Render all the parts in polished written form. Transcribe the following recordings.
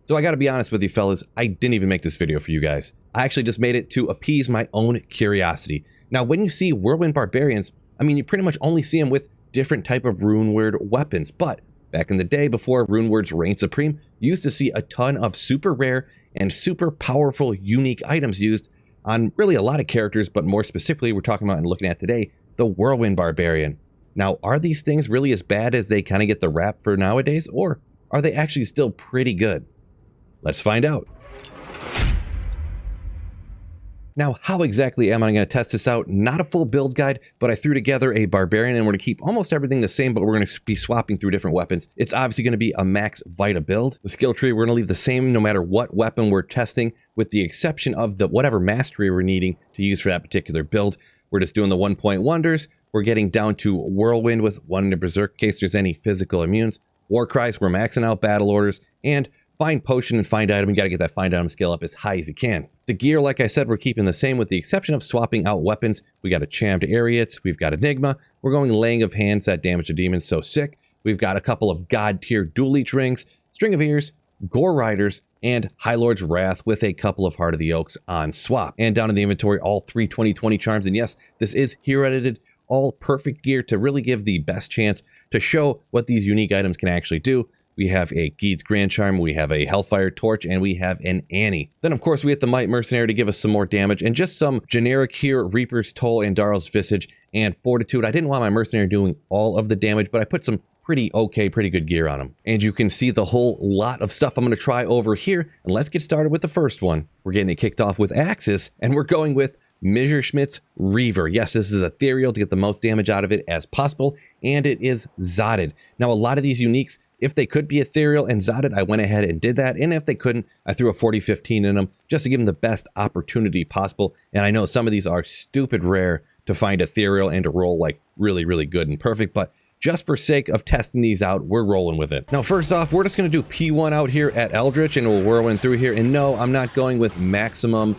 So I gotta be honest with you fellas, I didn't even make this video for you guys. I actually just made it to appease my own curiosity. Now when you see Whirlwind Barbarians, I mean you pretty much only see them with different type of runeward weapons, but back in the day before runeward's reign supreme, you used to see a ton of super rare and super powerful unique items used on really a lot of characters, but more specifically we're talking about and looking at today, the Whirlwind Barbarian. Now are these things really as bad as they kind of get the rap for nowadays, or are they actually still pretty good? Let's find out. Now, how exactly am I going to test this out? Not a full build guide, but I threw together a Barbarian and we're going to keep almost everything the same, but we're going to be swapping through different weapons. It's obviously going to be a max Vita build. The skill tree, we're going to leave the same no matter what weapon we're testing, with the exception of the whatever mastery we're needing to use for that particular build. We're just doing the 1-point wonders. We're getting down to Whirlwind with 1 to Berserk in case there's any physical immunes. War Cries, we're maxing out battle orders, and Find Potion and Find Item. You got to get that Find Item skill up as high as you can. The gear, like I said, we're keeping the same with the exception of swapping out weapons. We got a Chammed Ariat, we've got Enigma, we're going Laying of Hands that damage the demons so sick. We've got a couple of God tier Dual Leech Rings, String of Ears, Gore Riders, and High Lord's Wrath with a couple of Heart of the Oaks on swap. And down in the inventory, all 3 20/20 charms. And yes, this is hero edited, all perfect gear to really give the best chance to show what these unique items can actually do. We have a Geed's Grand Charm, we have a Hellfire Torch, and we have an Annie. Then, of course, we get the Might Mercenary to give us some more damage, and just some generic here, Reaper's Toll and Darl's Visage and Fortitude. I didn't want my Mercenary doing all of the damage, but I put some pretty good gear on him. And you can see the whole lot of stuff I'm going to try over here, and let's get started with the first one. We're getting it kicked off with Axis, and we're going with Messerschmitt's Reaver. Yes, this is ethereal to get the most damage out of it as possible, and it is Zotted. Now, a lot of these uniques, if they could be ethereal and Zotted, I went ahead and did that, and if they couldn't, I threw a 40-15 in them just to give them the best opportunity possible. And I know some of these are stupid rare to find ethereal and to roll like really good and perfect, but just for sake of testing these out, we're rolling with it. Now, first off, we're just going to do P1 out here at Eldritch, and we'll whirlwind through here. And no, I'm not going with maximum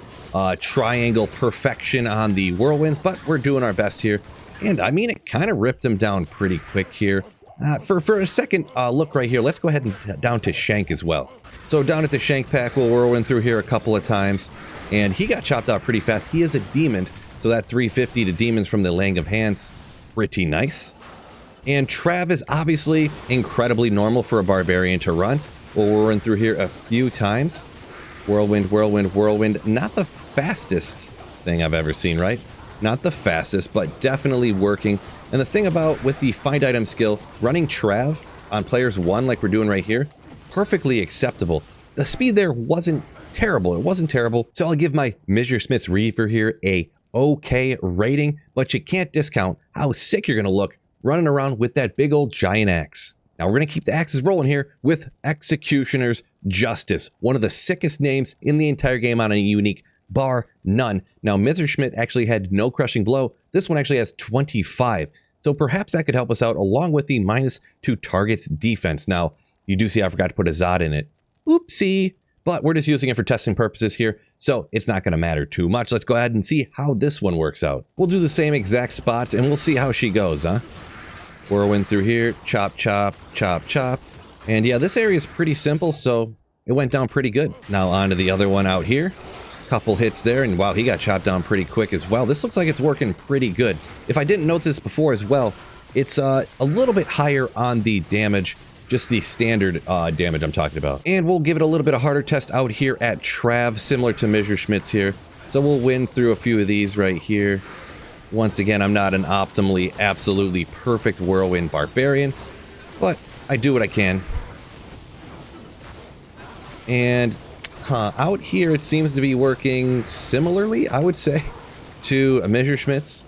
triangle perfection on the whirlwinds, but we're doing our best here. And I mean, it kind of ripped them down pretty quick here. For a second look right here, let's go ahead and down to Shank as well. So down at the Shank pack, we'll whirlwind through here a couple of times, and he got chopped out pretty fast. He is a demon, so that 350 to demons from the Laying of Hands, pretty nice. And Trav is obviously incredibly normal for a Barbarian to run. We'll whirlwind through here a few times. Whirlwind, whirlwind, whirlwind. Not the fastest thing I've ever seen, right? Not the fastest, but definitely working. And the thing about with the Find Item skill, running Trav on players 1 like we're doing right here, perfectly acceptable. The speed there wasn't terrible. It wasn't terrible. So I'll give my Messerschmitt's Reaver here a okay rating, but you can't discount how sick you're going to look running around with that big old giant axe. Now we're going to keep the axes rolling here with Executioner's Justice, one of the sickest names in the entire game on a unique, bar none. Now Messerschmitt actually had no crushing blow. This one actually has 25. So perhaps that could help us out along with the -2 targets defense. Now you do see I forgot to put a Zod in it. Oopsie. But we're just using it for testing purposes here, so it's not going to matter too much. Let's go ahead and see how this one works out. We'll do the same exact spots and we'll see how she goes, huh? Whirlwind through here, chop, chop, chop, chop. And yeah, this area is pretty simple, so it went down pretty good. Now on to the other one out here. Couple hits there, and wow, he got chopped down pretty quick as well. This looks like it's working pretty good. If I didn't notice this before as well, it's a little bit higher on the damage, just the standard damage I'm talking about. And we'll give it a little bit of harder test out here at Trav, similar to Messerschmitt's here. So we'll win through a few of these right here. Once again, I'm not an optimally, absolutely perfect Whirlwind Barbarian, but I do what I can. And out here, it seems to be working similarly, I would say, to a Messerschmitt's.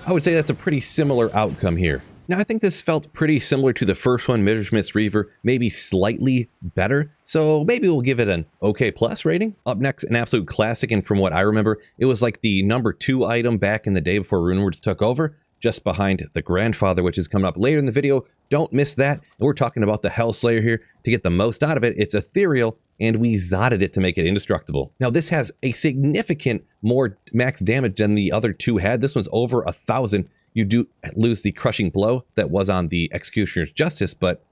I would say that's a pretty similar outcome here. Now, I think this felt pretty similar to the first one, Messerschmitt's Reaver, maybe slightly better. So maybe we'll give it an OK plus rating. Up next, an absolute classic, and from what I remember, it was like the #2 item back in the day before Runewords took over, just behind the Grandfather, which is coming up later in the video. Don't miss that. And we're talking about the Hellslayer here. To get the most out of it, it's ethereal, and we Zotted it to make it indestructible. Now, this has a significant more max damage than the other two had. This one's over 1,000. You do lose the crushing blow that was on the Executioner's Justice, but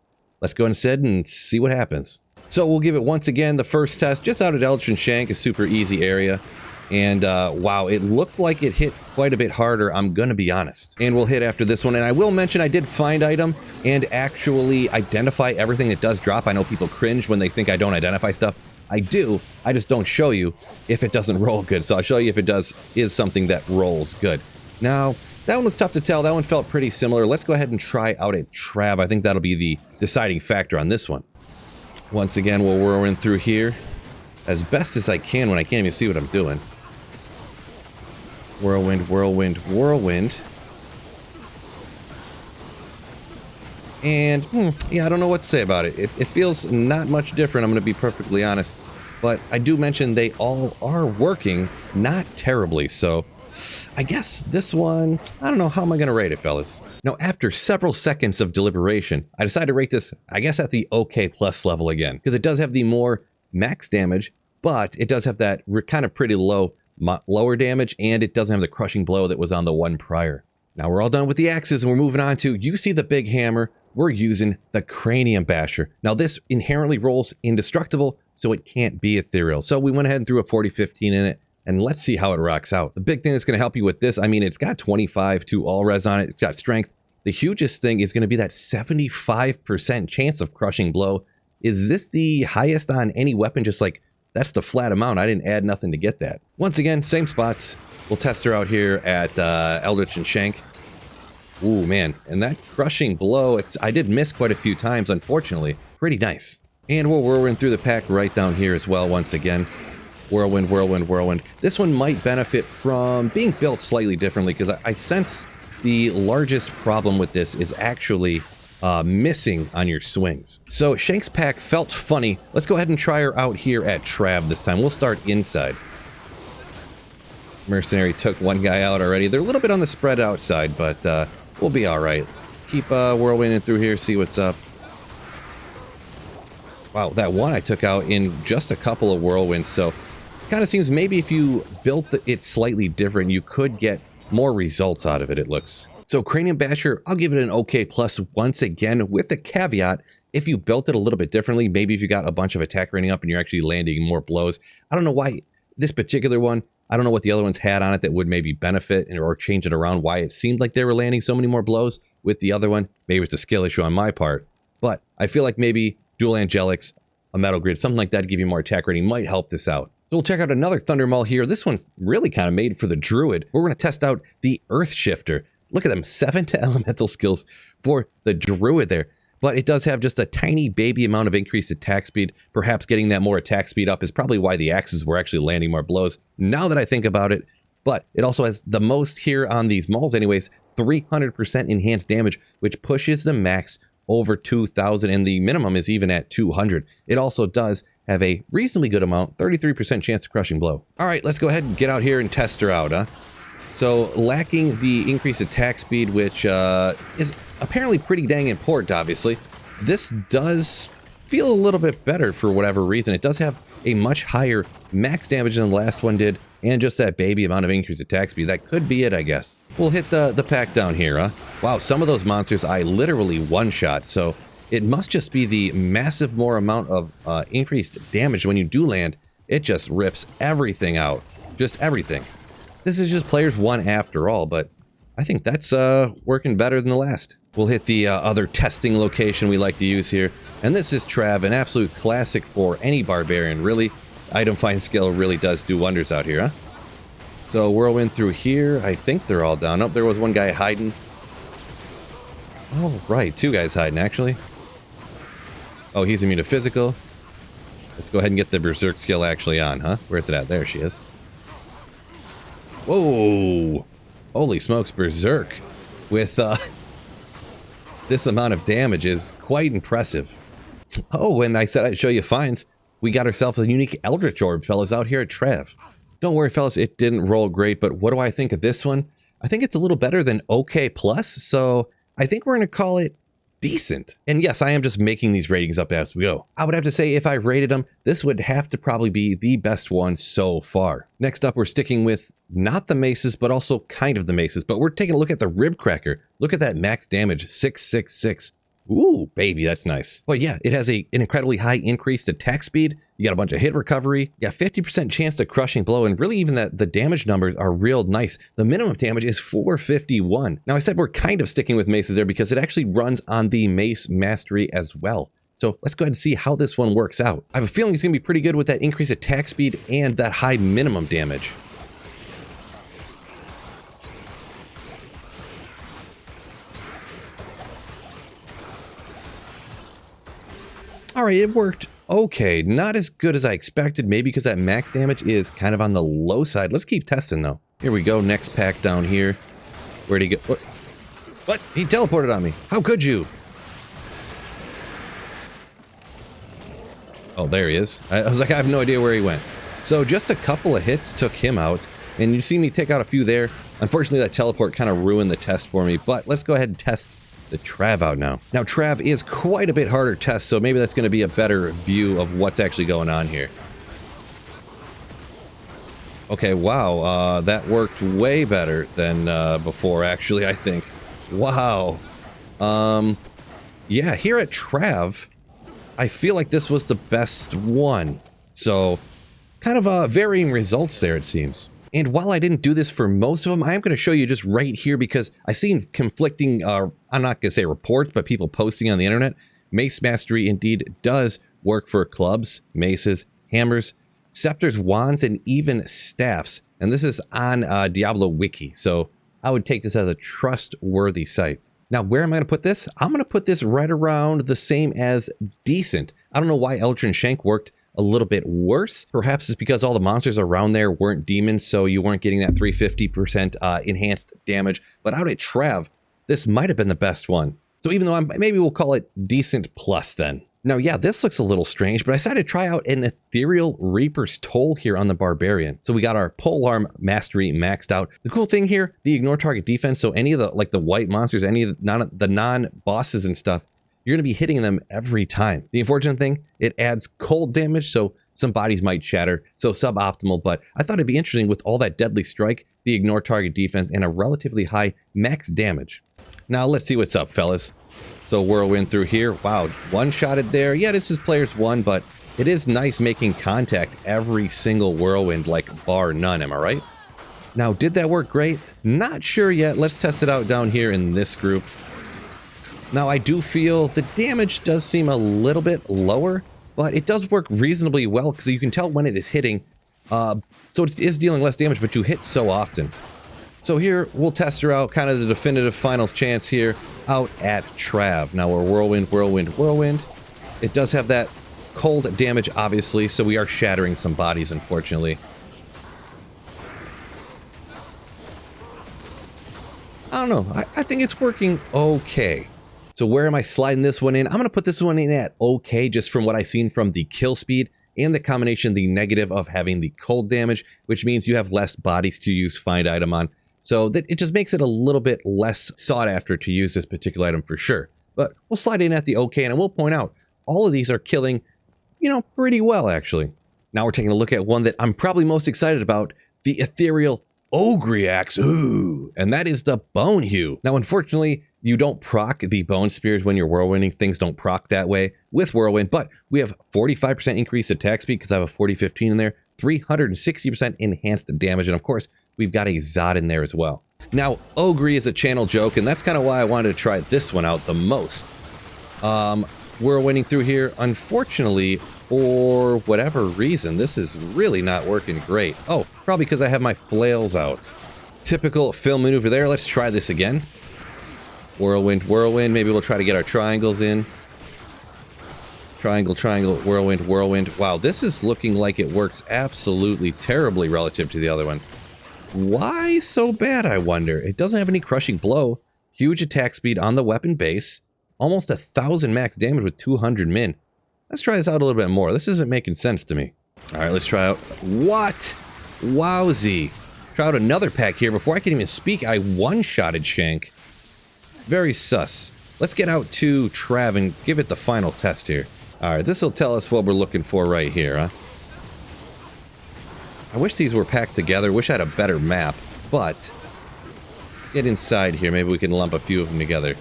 let's go instead and see what happens. So we'll give it once again the first test just out at Eldritch Shank, a super easy area. And wow, it looked like it hit quite a bit harder, I'm gonna be honest. And we'll hit after this one. And I will mention I did find item and actually identify everything that does drop. I know people cringe when they think I don't identify stuff. I do, I just don't show you if it doesn't roll good. So I'll show you if it is something that rolls good. Now, that one was tough to tell. That one felt pretty similar. Let's go ahead and try out a Trav. I think that'll be the deciding factor on this one. Once again, we'll whirlwind through here as best as I can when I can't even see what I'm doing. Whirlwind, whirlwind, whirlwind. And, yeah, I don't know what to say about it. It feels not much different, I'm going to be perfectly honest. But I do mention they all are working, not terribly, so I guess this one, I don't know, how am I going to rate it, fellas? Now, after several seconds of deliberation, I decided to rate this, I guess, at the OK plus level again, because it does have the more max damage, but it does have that kind of pretty lower damage, and it doesn't have the crushing blow that was on the one prior. Now we're all done with the axes, and we're moving on to, you see the big hammer, we're using the Cranium Basher. Now this inherently rolls indestructible, so it can't be ethereal. So we went ahead and threw a 40-15 in it, and let's see how it rocks out. The big thing that's going to help you with this, I mean, it's got 25 to all res on it, it's got strength. The hugest thing is going to be that 75% chance of crushing blow. Is this the highest on any weapon? Just like, that's the flat amount. I didn't add nothing to get that. Once again, same spots. We'll test her out here at Eldritch and Shank. Ooh, man. And that crushing blow, I did miss quite a few times, unfortunately. Pretty nice. And we'll whirlwind through the pack right down here as well once again. Whirlwind, whirlwind, whirlwind. This one might benefit from being built slightly differently, because I sense the largest problem with this is actually missing on your swings. So Shank's pack felt funny. Let's go ahead and try her out here at Trav this time. We'll start inside. Mercenary took one guy out already. They're a little bit on the spread outside, but we'll be all right. Keep whirlwinding through here, see what's up. Wow, that one I took out in just a couple of whirlwinds, so kind of seems maybe if you built it slightly different, you could get more results out of it, it looks. So Cranium Basher, I'll give it an OK plus once again, with the caveat, if you built it a little bit differently, maybe if you got a bunch of attack rating up and you're actually landing more blows. I don't know why this particular one, I don't know what the other ones had on it that would maybe benefit or change it around, why it seemed like they were landing so many more blows with the other one. Maybe it's a skill issue on my part, but I feel like maybe dual angelics, a metal grid, something like that to give you more attack rating might help this out. So we'll check out another Thunder Maul here. This one's really kind of made for the Druid. We're going to test out the Earth Shifter. Look at them, 7 to elemental skills for the Druid there. But it does have just a tiny baby amount of increased attack speed. Perhaps getting that more attack speed up is probably why the axes were actually landing more blows, now that I think about it. But it also has the most here on these Mauls anyways, 300% enhanced damage, which pushes the max over 2,000, and the minimum is even at 200. It also does have a reasonably good amount, 33% chance of crushing blow. All right, let's go ahead and get out here and test her out, huh? So lacking the increased attack speed, which is apparently pretty dang important, obviously. This does feel a little bit better for whatever reason. It does have a much higher max damage than the last one did, and just that baby amount of increased attack speed. That could be it, I guess. We'll hit the pack down here, huh? Wow, some of those monsters I literally one-shot, so it must just be the massive more amount of increased damage when you do land. It just rips everything out. Just everything. This is just players 1 after all, but I think that's working better than the last. We'll hit the other testing location we like to use here, and this is Trav, an absolute classic for any Barbarian, really. Item find skill really does do wonders out here, huh? So whirlwind through here. I think they're all down. Oh, there was one guy hiding. Oh, right. 2 guys hiding, actually. Oh, he's immune to physical. Let's go ahead and get the Berserk skill actually on, huh? Where's it at? There she is. Whoa! Holy smokes, Berserk with this amount of damage is quite impressive. Oh, and I said I'd show you finds. We got ourselves a unique Eldritch Orb, fellas, out here at Trav. Don't worry, fellas, it didn't roll great, but what do I think of this one? I think it's a little better than OK plus, so I think we're going to call it decent. And yes, I am just making these ratings up as we go. I would have to say if I rated them, this would have to probably be the best one so far. Next up, we're sticking with not the maces, but also kind of the maces, but we're taking a look at the Rib Cracker. Look at that max damage, 666. Ooh, baby, that's nice. But yeah, it has an incredibly high increased attack speed. You got a bunch of hit recovery. You got 50% chance to crushing blow, and really even that the damage numbers are real nice. The minimum damage is 451. Now I said we're kind of sticking with maces there because it actually runs on the mace mastery as well. So let's go ahead and see how this one works out. I have a feeling it's going to be pretty good with that increased attack speed and that high minimum damage. All right, it worked okay. Not as good as I expected, maybe because that max damage is kind of on the low side. Let's keep testing, though. Here we go, next pack down here. Where'd he go? What? He teleported on me. How could you? Oh, there he is. I was like, I have no idea where he went. So just a couple of hits took him out, and you see me take out a few there. Unfortunately, that teleport kind of ruined the test for me, but let's go ahead and test the Trav out now. Now, Trav is quite a bit harder to test, so maybe that's going to be a better view of what's actually going on here. Okay, wow, that worked way better than before, actually, I think. Wow. Yeah, here at Trav, I feel like this was the best one. So, kind of varying results there, it seems. And while I didn't do this for most of them, I am going to show you just right here because I've seen conflicting, I'm not going to say reports, but people posting on the internet. Mace Mastery indeed does work for clubs, maces, hammers, scepters, wands, and even staffs. And this is on Diablo Wiki, so I would take this as a trustworthy site. Now, where am I going to put this? I'm going to put this right around the same as decent. I don't know why Eldrin Shank worked a little bit worse. Perhaps it's because all the monsters around there weren't demons, so you weren't getting that 350% enhanced damage. But out at Trav, this might have been the best one. So even though maybe we'll call it decent plus then. Now, yeah, this looks a little strange, but I decided to try out an Ethereal Reaper's Toll here on the Barbarian. So we got our Polearm Mastery maxed out. The cool thing here, the ignore target defense. So any of the, like the white monsters, any of the non-bosses and stuff, you're going to be hitting them every time. The unfortunate thing, it adds cold damage, so some bodies might shatter, so suboptimal, but I thought it'd be interesting with all that deadly strike, the ignore target defense, and a relatively high max damage. Now let's see what's up, fellas. So whirlwind through here. Wow, one-shotted there. Yeah, this is players one, but it is nice making contact every single whirlwind, like bar none, am I right? Now, did that work great? Not sure yet. Let's test it out down here in this group. Now, I do feel the damage does seem a little bit lower, but it does work reasonably well because you can tell when it is hitting. So it is dealing less damage, but you hit so often. So here, we'll test her out, kind of the definitive finals chance here out at Trav. Now we're whirlwind, whirlwind, whirlwind. It does have that cold damage, obviously, so we are shattering some bodies, unfortunately. I don't know. I think it's working okay. So where am I sliding this one in? I'm going to put this one in at okay, just from what I've seen from the kill speed and the combination, the negative of having the cold damage, which means you have less bodies to use find item on. So that it just makes it a little bit less sought after to use this particular item for sure. But we'll slide in at the okay, and I will point out, all of these are killing, you know, pretty well, actually. Now we're taking a look at one that I'm probably most excited about, the Ethereal Ogriax. Ooh, and that is the Bone Hue. Now, unfortunately, you don't proc the Bone Spears when you're whirlwinding. Things don't proc that way with Whirlwind, but we have 45% increased attack speed because I have a 40-15 in there, 360% enhanced damage, and of course, we've got a Zod in there as well. Now, Ogre is a channel joke, and that's kind of why I wanted to try this one out the most. Whirlwinding through here, unfortunately, for whatever reason, this is really not working great. Oh, probably because I have my flails out. Typical Phil maneuver there. Let's try this again. Whirlwind, whirlwind. Maybe we'll try to get our triangles in. Triangle, triangle, whirlwind, whirlwind. Wow, this is looking like it works absolutely terribly relative to the other ones. Why so bad, I wonder? It doesn't have any crushing blow. Huge attack speed on the weapon base. Almost 1,000 max damage with 200 min. Let's try this out a little bit more. This isn't making sense to me. All right, let's try out. What? Wowzy. Try out another pack here. Before I can even speak, I one-shotted Shank. Very sus. Let's get out to Trav and give it the final test here. All right, this will tell us what we're looking for right here, huh? I wish these were packed together. Wish I had a better map, but get inside here. Maybe we can lump a few of them together.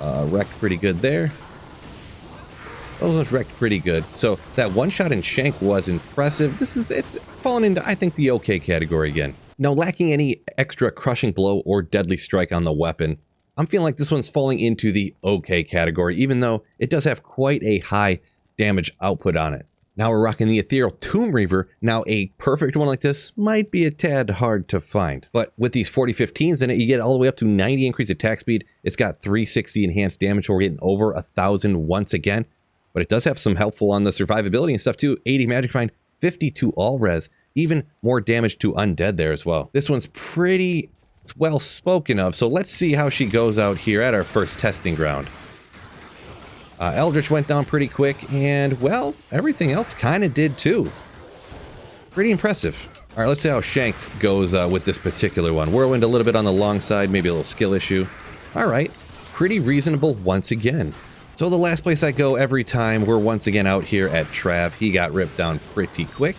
Wrecked pretty good there. Those ones wrecked pretty good. So that one shot in Shank was impressive. It's fallen into, I think, the okay category again. Now, lacking any extra crushing blow or deadly strike on the weapon, I'm feeling like this one's falling into the okay category, even though it does have quite a high damage output on it. Now we're rocking the Ethereal Tomb Reaver. Now a perfect one like this might be a tad hard to find. But with these 4015s in it, you get all the way up to 90 increased attack speed. It's got 360 enhanced damage, so we're getting over 1,000 once again. But it does have some helpful on the survivability and stuff too. 80 magic find, 52 all res, even more damage to undead there as well. This one's pretty well spoken of, so let's see how she goes out here at our first testing ground. Eldritch went down pretty quick, and, well, everything else kind of did too. Pretty impressive. All right, let's see how Shanks goes with this particular one. Whirlwind a little bit on the long side, maybe a little skill issue. All right, pretty reasonable once again. So the last place I go every time, we're once again out here at Trav. He got ripped down pretty quick.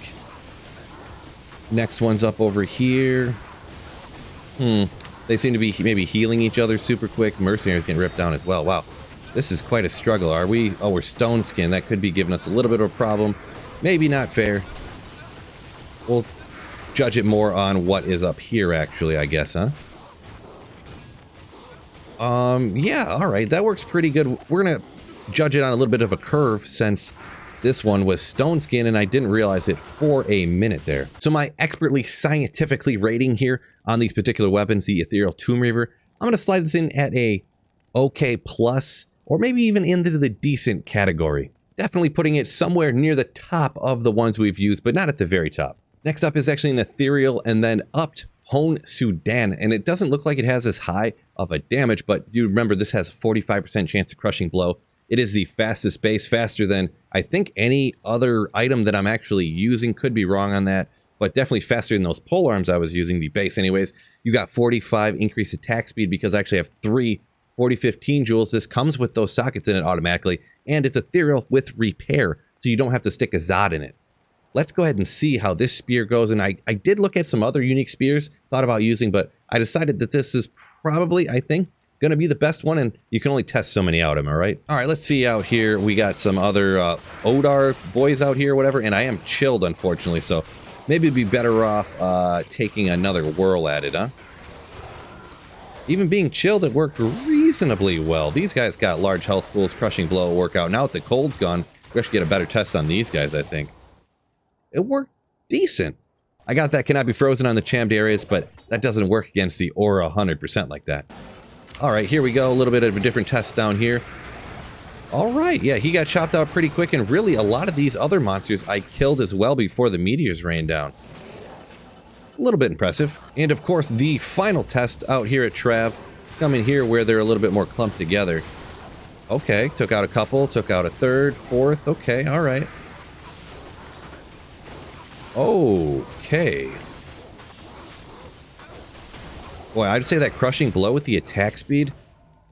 Next one's up over here. They seem to be maybe healing each other super quick. Mercenary's getting ripped down as well. Wow. This is quite a struggle. Are we? Oh, we're stone skin. That could be giving us a little bit of a problem. Maybe not fair. We'll judge it more on what is up here, actually, I guess, huh? Yeah, all right. That works pretty good. We're going to judge it on a little bit of a curve since this one was stone skin and I didn't realize it for a minute there. So my expertly scientifically rating here on these particular weapons, the Ethereal Tomb Reaver, I'm going to slide this in at a okay plus, or maybe even into the decent category. Definitely putting it somewhere near the top of the ones we've used, but not at the very top. Next up is actually an ethereal and then upped Hone Sudan, and it doesn't look like it has as high of a damage, but you remember this has a 45% chance of crushing blow. It is the fastest base, faster than I think any other item that I'm actually using. Could be wrong on that, but definitely faster than those pole arms I was using, the base anyways. You got 45 increased attack speed because I actually have 3 4015 joules. This comes with those sockets in it automatically, and it's ethereal with repair, so you don't have to stick a Zod in it. Let's go ahead and see how this spear goes, and I did look at some other unique spears, thought about using, but I decided that this is probably, I think, going to be the best one, and you can only test so many out, am I right? All right, let's see out here. We got some other Odar boys out here, whatever, and I am chilled, unfortunately, so maybe it'd be better off taking another whirl at it, huh? Even being chilled, it worked reasonably well. These guys got large health pools, crushing blow workout. Now that the cold's gone, we actually get a better test on these guys, I think. It worked decent. I got that cannot be frozen on the chammed areas, but that doesn't work against the aura 100% like that. All right, here we go. A little bit of a different test down here. All right, yeah, he got chopped out pretty quick, and really a lot of these other monsters I killed as well before the meteors rained down. A little bit impressive. And of course, the final test out here at Trav, coming here where they're a little bit more clumped together. Okay, took out a couple, took out a third, fourth. Okay, all right. Okay. Boy, I'd say that crushing blow with the attack speed,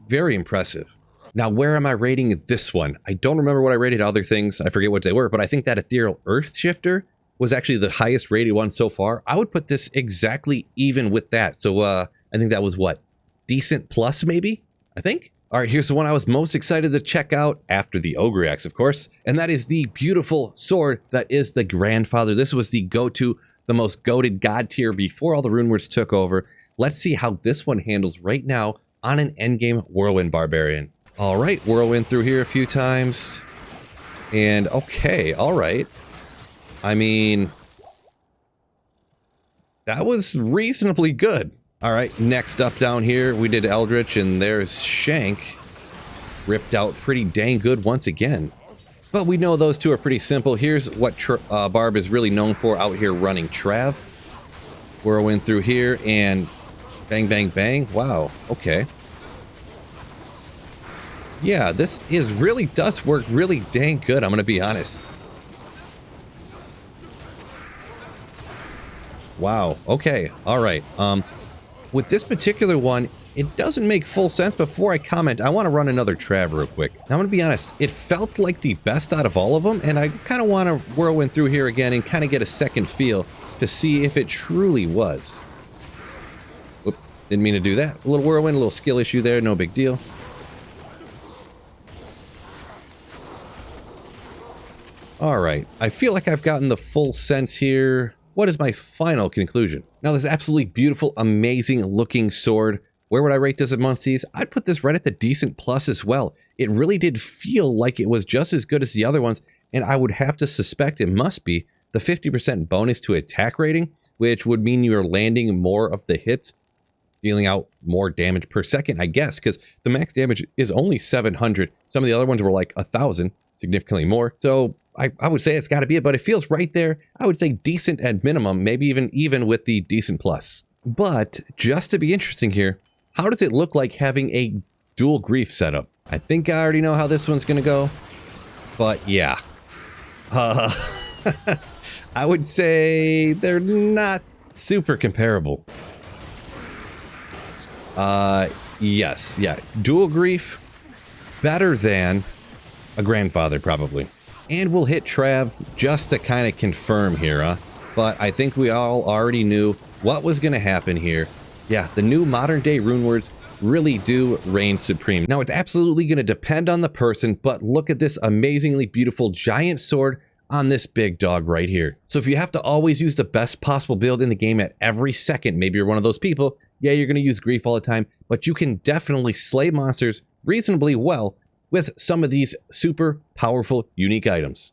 very impressive. Now, where am I rating this one? I don't remember what I rated other things. I forget what they were, but I think that Ethereal Earth Shifter was actually the highest rated one so far. I would put this exactly even with that. So I think that was what? Decent plus, maybe? I think? All right, here's the one I was most excited to check out after the Ogre Axe, of course. And that is the beautiful sword that is the Grandfather. This was the go-to, the most goated god tier before all the Runewords took over. Let's see how this one handles right now on an endgame Whirlwind Barbarian. All right, Whirlwind through here a few times. And okay, all right. I mean, that was reasonably good. All right, next up down here, we did Eldritch, and there's Shank. Ripped out pretty dang good once again. But we know those two are pretty simple. Here's what Barb is really known for out here running Trav. Whirlwind through here, and bang, bang, bang. Wow, okay. Yeah, this really does work really dang good, I'm going to be honest. Wow, okay, all right. With this particular one, it doesn't make full sense. Before I comment, I want to run another Trav real quick. Now, I'm going to be honest, it felt like the best out of all of them, and I kind of want to whirlwind through here again and kind of get a second feel to see if it truly was. Whoop, didn't mean to do that. A little whirlwind, a little skill issue there, no big deal. All right, I feel like I've gotten the full sense here. What is my final conclusion? Now, this absolutely beautiful, amazing looking sword, where would I rate this amongst these? I'd put this right at the decent plus as well. It really did feel like it was just as good as the other ones, and I would have to suspect it must be the 50% bonus to attack rating, which would mean you're landing more of the hits, dealing out more damage per second, I guess, because the max damage is only 700. Some of the other ones were like 1,000, significantly more. So I would say it's got to be it, but it feels right there. I would say decent at minimum, maybe even with the decent plus. But just to be interesting here, how does it look like having a dual grief setup? I think I already know how this one's going to go, but yeah. I would say they're not super comparable. Yes, yeah. Dual grief, better than a grandfather, probably. And we'll hit Trav just to kind of confirm here, huh? But I think we all already knew what was going to happen here. Yeah, the new modern day rune words really do reign supreme. Now, it's absolutely going to depend on the person, but look at this amazingly beautiful giant sword on this big dog right here. So if you have to always use the best possible build in the game at every second, maybe you're one of those people, yeah, you're going to use grief all the time, but you can definitely slay monsters reasonably well with some of these super powerful, unique items.